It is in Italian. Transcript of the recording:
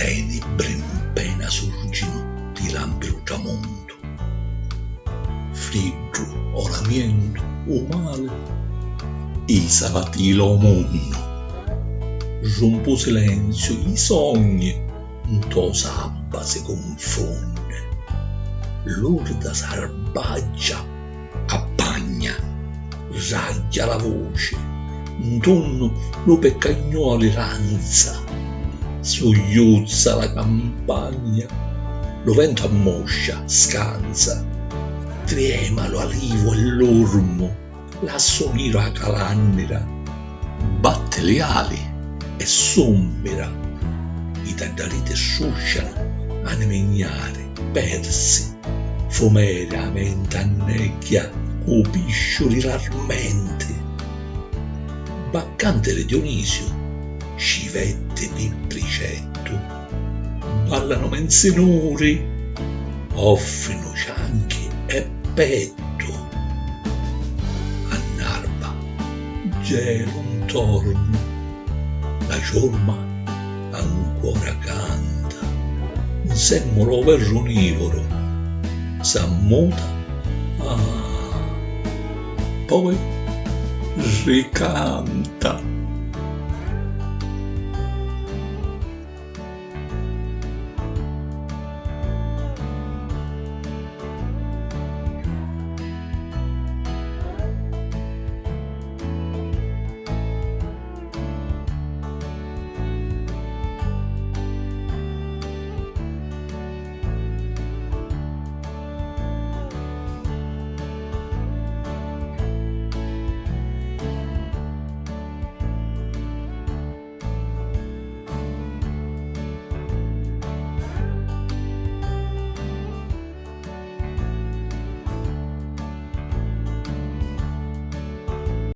tenebre in pena surgino di lampi il tramonto. Friggio oramiento o male, isa vatilo mondo. Rompo silenzio, i sogni, in to sabba si confonde. L'urda sarbaggia, appagna, raggia la voce, intorno lo peccagnoli ranza, sogliuzza la campagna, lo vento ammoscia, scansa, trema lo alivo e l'ormo, l'assoniro a calannira, batte le ali e sommira, i tagliarite susciano, anime ignare, persi, fomere a mente annecchia, o piscioli rarmente. Baccante Dionisio, scivette di pricetto, ballano mensinori, offrino cianchi e petto. A Narba, gelo intorno, la ciorma ancora canta, un semmolo verronivoro s'ammuta, poi ricanta.